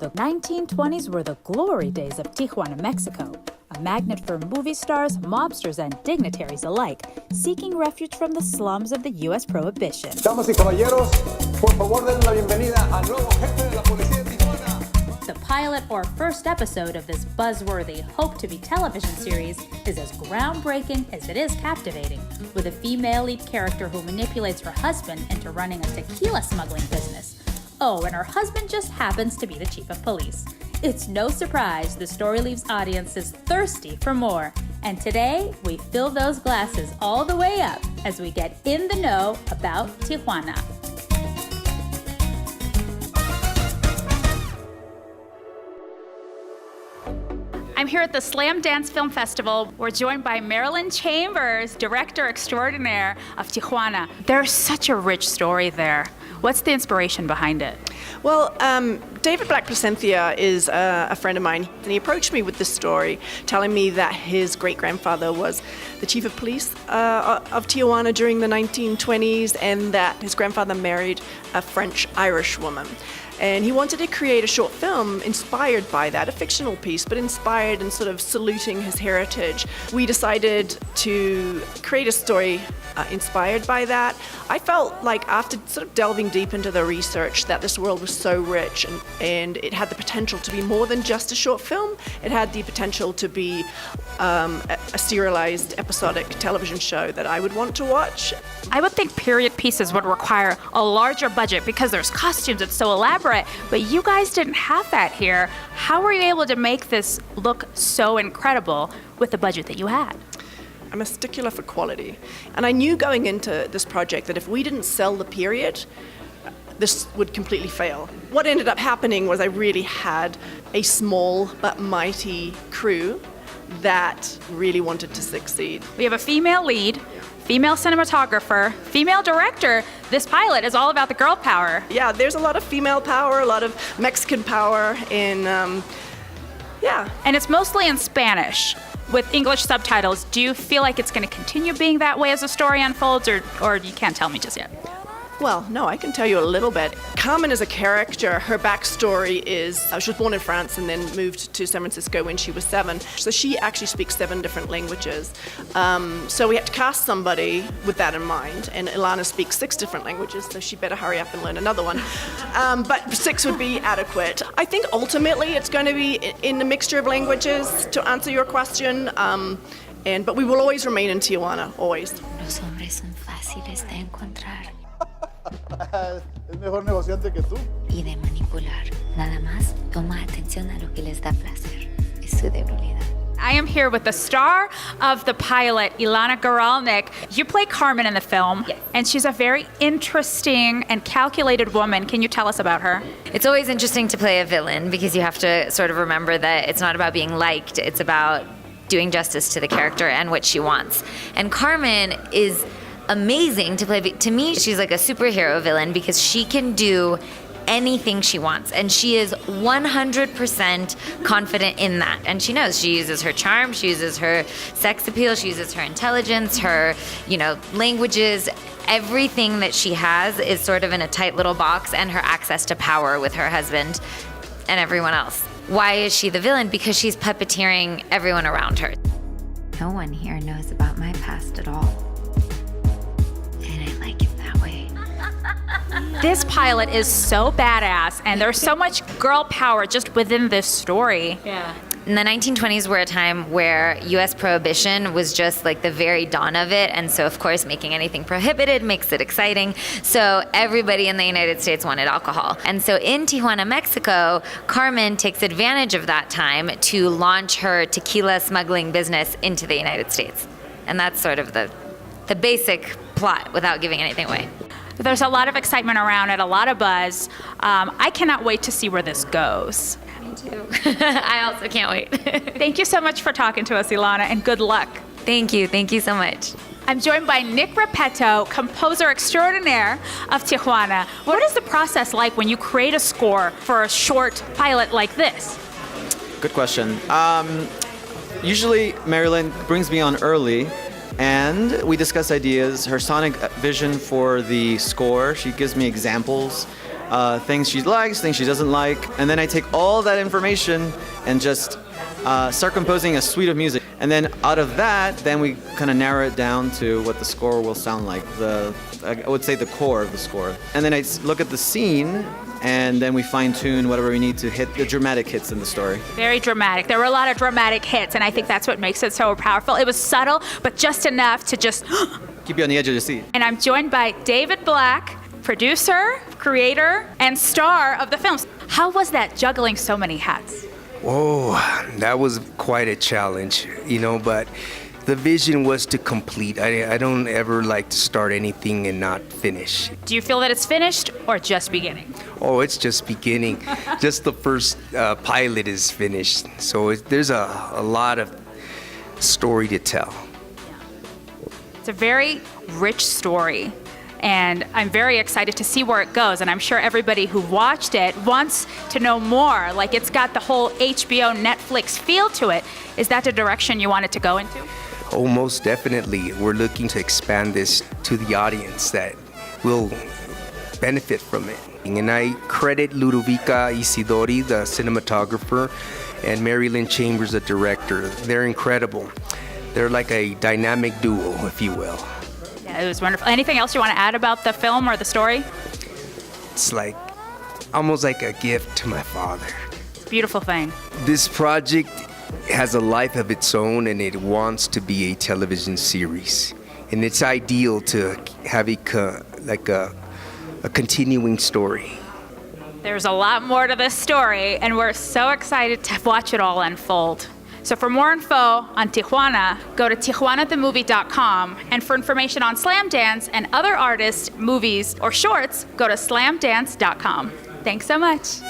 The 1920s were the glory days of Tijuana, Mexico, a magnet for movie stars, mobsters, and dignitaries alike, seeking refuge from the slums of the U.S. Prohibition. Damas y caballeros, por favor den la bienvenida al nuevo jefe de la policía de Tijuana. The pilot or first episode of this buzzworthy, hope-to-be television series is as groundbreaking as it is captivating, with a female lead character who manipulates her husband into running a tequila smuggling business. Oh, and her husband just happens to be the chief of police. It's no surprise the story leaves audiences thirsty for more. And today, we fill those glasses all the way up as we get in the know about Tijuana. I'm here at the Slamdance Film Festival. We're joined by Mary-Lyn Chambers, director extraordinaire of Tijuana. There's such a rich story there. What's the inspiration behind it? Well, David Blak Plascencia is a friend of mine, and he approached me with this story, telling me that his great-grandfather was the chief of police of Tijuana during the 1920s, and that his grandfather married a French-Irish woman. And he wanted to create a short film inspired by that, a fictional piece, but inspired and sort of saluting his heritage. We decided to create a story inspired by that. I felt like after sort of delving deep into the research that this world was so rich and it had the potential to be more than just a short film. It had the potential to be a serialized episodic television show that I would want to watch. I would think period pieces would require a larger budget because there's costumes, it's so elaborate, but you guys didn't have that here. How were you able to make this look so incredible with the budget that you had? I'm a stickler for quality. And I knew going into this project that if we didn't sell the period, this would completely fail. What ended up happening was I really had a small but mighty crew that really wanted to succeed. We have a female lead, female cinematographer, female director. This pilot is all about the girl power. Yeah, there's a lot of female power, a lot of Mexican power in, yeah. And it's mostly in Spanish with English subtitles. Do you feel like it's going to continue being that way as the story unfolds, or you can't tell me just yet? Well, no, I can tell you a little bit. Carmen is a character. Her backstory is she was born in France and then moved to San Francisco when she was 7. So she actually speaks 7 different languages. So we had to cast somebody with that in mind. And Ilana speaks 6 different languages, so she better hurry up and learn another one. But 6 would be adequate. I think ultimately it's going to be in a mixture of languages, to answer your question. But we will always remain in Tijuana, always. Los hombres son fáciles de encontrar. Es mejor negociante que tú. Y de manipular. Nada más toma atención a lo que les da placer. Es su debilidad. I am here with the star of the pilot, Ilana Guralnik. You play Carmen in the film, yes, and she's a very interesting and calculated woman. Can you tell us about her? It's always interesting to play a villain because you have to sort of remember that it's not about being liked, it's about doing justice to the character and what she wants. And Carmen is amazing to play. To me, she's like a superhero villain because she can do anything she wants, and she is 100% confident in that, and she knows. She uses her charm, she uses her sex appeal, she uses her intelligence, her languages. Everything that she has is sort of in a tight little box, and her access to power with her husband and everyone else. Why is she the villain? Because she's puppeteering everyone around her. No one here knows about my past at all. And I like it that way. This pilot is so badass, and there's so much girl power just within this story. Yeah. And the 1920s were a time where U.S. prohibition was just like the very dawn of it. And so, of course, making anything prohibited makes it exciting. So everybody in the United States wanted alcohol. And so in Tijuana, Mexico, Carmen takes advantage of that time to launch her tequila smuggling business into the United States. And that's sort of the basic plot without giving anything away. There's a lot of excitement around it, a lot of buzz. I cannot wait to see where this goes. Me too. I also can't wait. Thank you so much for talking to us, Ilana, and good luck. Thank you so much. I'm joined by Nicolas Repetto, composer extraordinaire of Tijuana. What is the process like when you create a score for a short pilot like this? Good question. Usually Mary-Lyn brings me on early and we discuss ideas, her sonic vision for the score. She gives me examples things she likes, things she doesn't like, and then I take all that information and just start composing a suite of music. And then out of that, then we kind of narrow it down to what the score will sound like, I would say the core of the score. And then I look at the scene, and then we fine-tune whatever we need to hit the dramatic hits in the story. Very dramatic. There were a lot of dramatic hits, and I think that's what makes it so powerful. It was subtle, but just enough to just... Keep you on the edge of your seat. And I'm joined by David Blak, producer, creator, and star of the films. How was that, juggling so many hats? Oh, that was quite a challenge, but the vision was to complete. I don't ever like to start anything and not finish. Do you feel that it's finished or just beginning? Oh, it's just beginning. Just the first pilot is finished. So there's a lot of story to tell. It's a very rich story, and I'm very excited to see where it goes, and I'm sure everybody who watched it wants to know more. Like, it's got the whole HBO, Netflix feel to it. Is that the direction you want it to go into? Oh, most definitely. We're looking to expand this to the audience that will benefit from it. And I credit Ludovica Isidori, the cinematographer, and Mary-Lyn Chambers, the director. They're incredible. They're like a dynamic duo, if you will. Yeah, it was wonderful. Anything else you want to add about the film or the story? It's like almost like a gift to my father. It's a beautiful thing. This project has a life of its own, and it wants to be a television series. And it's ideal to have a continuing story. There's a lot more to this story, and we're so excited to watch it all unfold. So for more info on Tijuana, go to tijuanathemovie.com. And for information on Slamdance and other artists, movies, or shorts, go to slamdance.com. Thanks so much.